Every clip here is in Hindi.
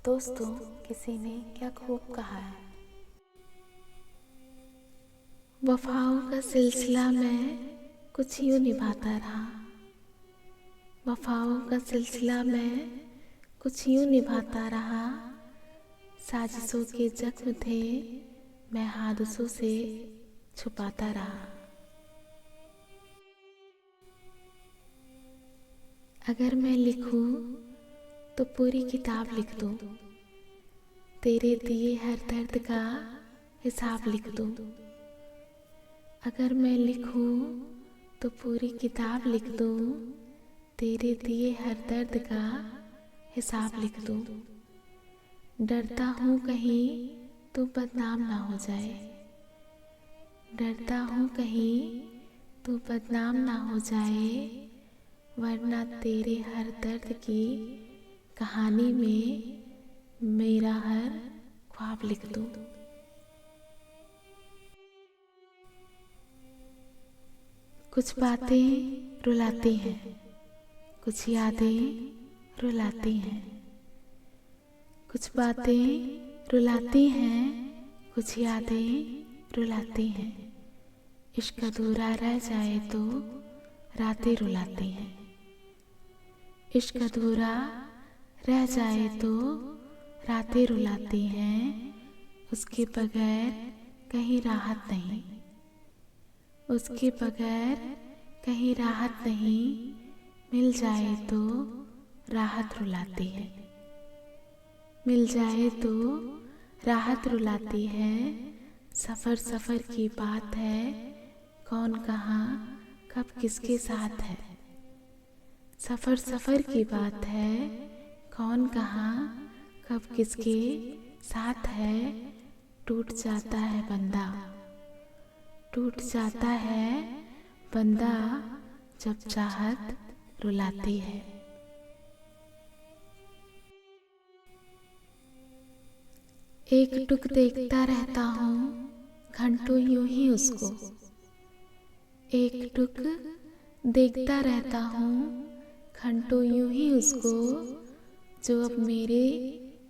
दोस्तों, किसी ने क्या खूब कहा है, वफाओं का सिलसिला मैं कुछ यूं निभाता रहा। वफाओं का सिलसिला मैं कुछ यूं निभाता रहा। साजिशों के जख्म थे, मैं हादसों से छुपाता रहा। अगर मैं लिखूं तो पूरी किताब लिख दूं, तेरे दिए हर दर्द का हिसाब लिख दूं। अगर मैं लिखूं तो पूरी किताब लिख दूं, तेरे दिए हर दर्द का हिसाब लिख दूं। डरता हूँ कहीं तो बदनाम ना हो जाए, डरता हूँ कहीं तो बदनाम ना हो जाए, वरना तेरे हर दर्द की कहानी में मेरा हर ख्वाब लिख दूं। कुछ बातें रुलाती हैं, कुछ यादें रुलाती हैं। कुछ बातें रुलाती हैं, कुछ यादें रुलाती हैं। इश्क अधूरा रह जाए तो रातें रुलाती हैं। इश्क अधूरा रह जाए तो रातें रुलाती हैं। उसके बगैर कहीं राहत नहीं, उसके बगैर कहीं राहत नहीं। मिल जाए तो राहत रुलाती है, मिल जाए तो राहत रुलाती है। सफ़र सफ़र की बात है, कौन कहाँ कब किसके साथ है। सफ़र सफ़र की बात है, कौन कहाँ कब किसके साथ है। टूट जाता है बंदा, टूट जाता है बंदा, जब चाहत रुलाती है। एक टुक देखता रहता हूँ घंटों यूं ही उसको, एक टुक देखता रहता हूँ घंटों यूं ही उसको, जो अब मेरे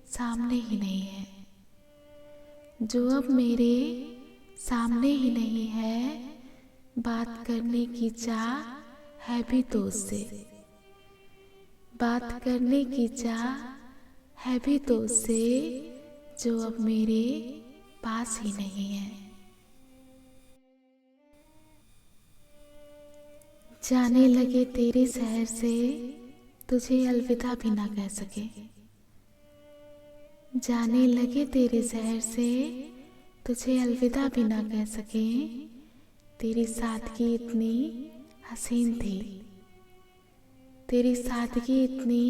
सामने ही नहीं है, जो अब मेरे सामने ही नहीं है। बात करने की चाह है भी तो उससे, बात करने की चाह है भी तो उससे, जो अब मेरे पास ही नहीं है। जाने लगे तेरे शहर से, तुझे अलविदा भी ना कह सके। जाने लगे तेरे शहर से, तुझे अलविदा भी ना कह सके। तेरी सादगी इतनी हसीन थी, तेरी सादगी इतनी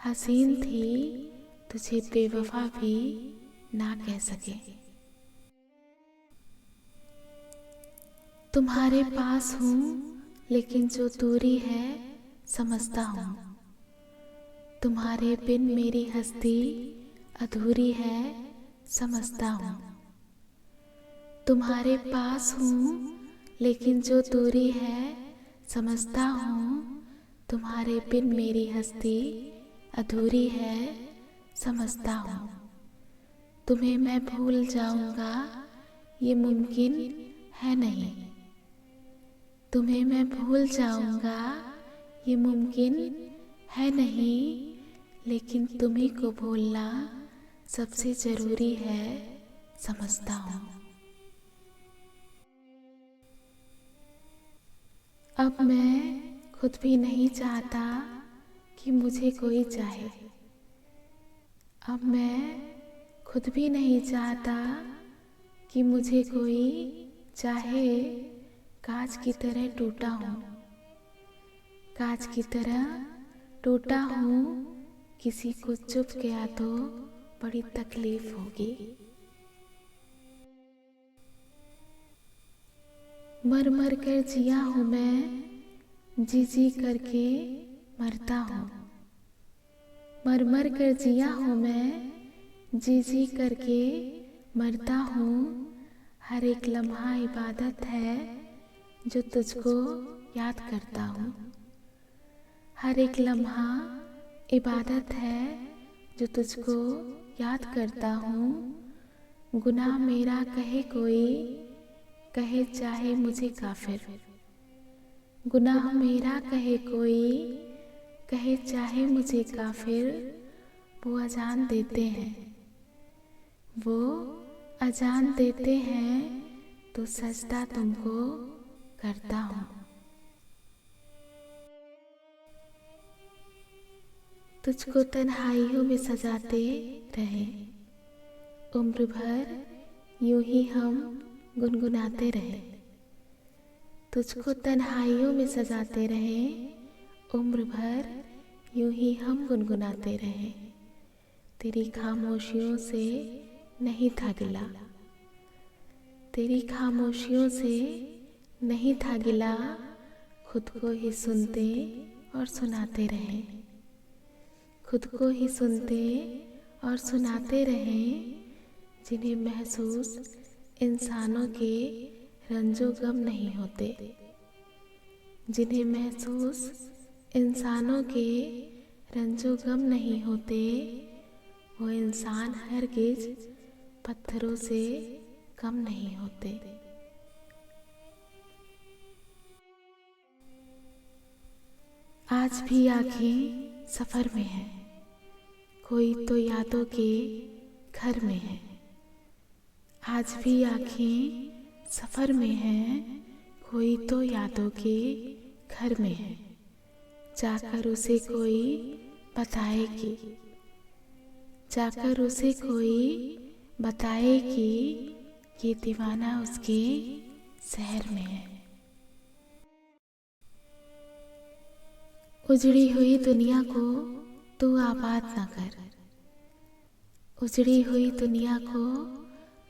हसीन थी, तुझे बेवफा भी ना कह सके। तुम्हारे पास हूँ लेकिन जो दूरी है समझता हूँ, तुम्हारे बिन मेरी हस्ती अधूरी है समझता हूँ। तुम्हारे पास हूँ लेकिन जो दूरी है समझता हूँ, तुम्हारे बिन मेरी हस्ती अधूरी है समझता हूँ। तुम्हें मैं भूल जाऊंगा ये मुमकिन है नहीं, तुम्हें मैं भूल जाऊंगा ये मुमकिन है नहीं। लेकिन तुम्हीं को भूलना सबसे जरूरी है समझता हूँ। अब मैं खुद भी नहीं चाहता कि मुझे कोई चाहे, अब मैं खुद भी नहीं चाहता कि मुझे कोई चाहे। कांच की तरह टूटा हूँ, कांच की तरह टूटा हूँ, किसी को चुभ गया तो बड़ी तकलीफ होगी। मर मर कर जिया हूँ मैं, जी जी करके मरता हूँ। मर मर कर जिया हूँ मैं, जी जी करके मरता हूँ। हर एक लम्हा इबादत है जो तुझको याद करता हूँ। हर एक लम्हा इबादत है जो तुझको याद करता हूँ। गुनाह मेरा कहे कोई, कहे चाहे मुझे काफिर। गुनाह मेरा कहे कोई, कहे चाहे मुझे काफिर। वो अजान देते हैं, वो अजान देते हैं, तो सजदा तुमको करता हूँ। तुझको तन्हाइयों में सजाते रहे, उम्र भर यूं ही हम गुनगुनाते रहे। तुझको तन्हाइयों में सजाते रहे, उम्र भर यूं ही हम गुनगुनाते रहे। तेरी खामोशियों से नहीं था गिला, तेरी खामोशियों से नहीं था गिला। खुद को ही सुनते और सुनाते रहे, खुद को ही सुनते और सुनाते रहे। जिन्हें महसूस इंसानों के रंजो गम नहीं होते, जिन्हें महसूस इंसानों के रंजो गम नहीं होते। वो इंसान हरगिज पत्थरों से कम नहीं होते। आज भी आँखें सफर में हैं, कोई तो यादों के घर में है। आज भी आँखें सफर में हैं, कोई तो यादों के घर में है। जाकर उसे कोई बताए कि, जाकर उसे कोई बताए कि ये दीवाना उसके शहर में है। उजड़ी हुई दुनिया को तू आबाद न कर, उजड़ी हुई दुनिया को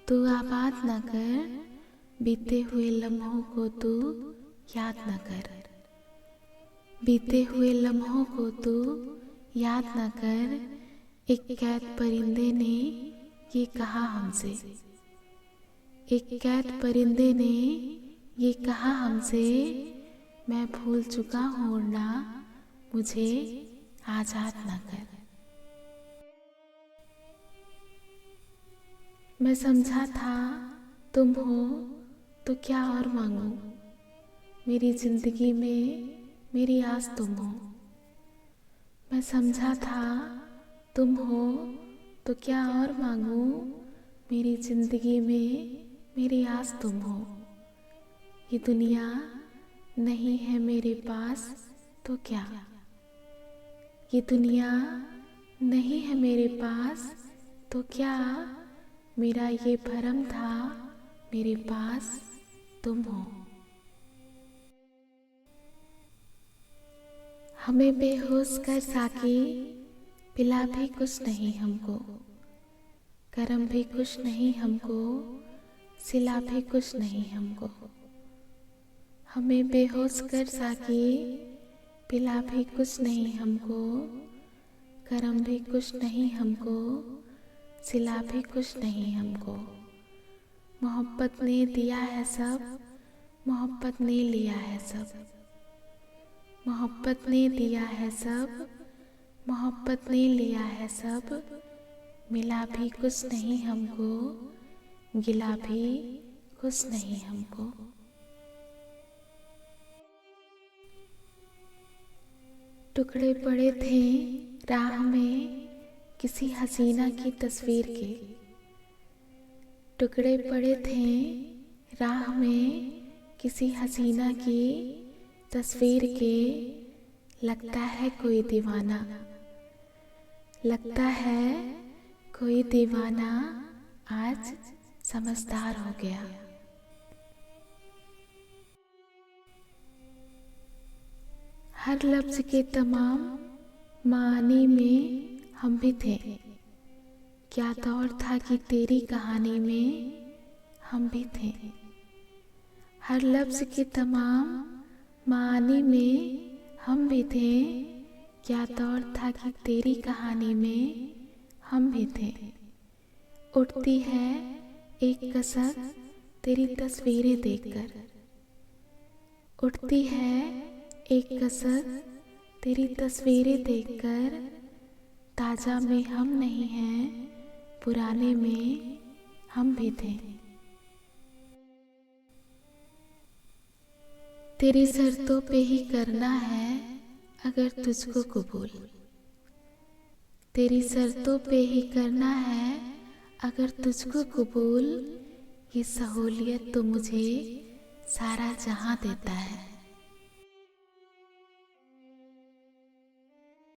तू आबाद न कर। बीते हुए लम्हों को तू याद न कर, बीते हुए लम्हों को तू याद न कर। एक कैद परिंदे ने ये कहा हमसे, एक कैद परिंदे ने ये कहा हमसे। मैं भूल चुका हूँ उड़ना, मुझे आजाद न कर। मैं समझा था तुम हो तो क्या और मांगूं, मेरी जिंदगी में मेरी आस तुम हो। मैं समझा था तुम हो तो क्या और मांगूं, मेरी जिंदगी में मेरी आस तुम हो। ये दुनिया नहीं है मेरे पास तो क्या, ये दुनिया नहीं है मेरे पास तो क्या। मेरा ये भरम था मेरे पास तुम हो। हमें बेहोश कर साकी पिला भी कुछ नहीं हमको, करम भी कुछ नहीं हमको, सिला भी कुछ नहीं हमको। हमें बेहोश कर साकी पिला भी कुछ नहीं हमको, करम भी कुछ नहीं हमको, सिला भी कुछ नहीं हमको। मोहब्बत ने दिया है सब, मोहब्बत ने लिया है सब, मोहब्बत ने दिया है सब, मोहब्बत ने लिया है सब। मिला भी कुछ नहीं हमको, गिला भी कुछ नहीं हमको। टुकड़े पड़े थे राह में किसी हसीना की तस्वीर के, टुकड़े पड़े थे राह में किसी हसीना की तस्वीर के। लगता है कोई दीवाना, लगता है कोई दीवाना आज समझदार हो गया। हर लफ्ज के तमाम मानी में हम भी थे, क्या दौर था कि तेरी कहानी में हम भी थे। हर लफ्ज के तमाम मानी में हम भी थे, क्या दौर था कि तेरी कहानी में हम भी थे। उठती है एक कसक तेरी तस्वीरें देखकर, उठती है एक कसक तेरी तस्वीरें देखकर। ताजा में हम नहीं हैं, पुराने में हम भी थे। तेरी शर्तों पे ही करना है अगर तुझको कबूल, तेरी शर्तों पे ही करना है अगर तुझको कबूल। ये सहूलियत तो मुझे सारा जहां देता है।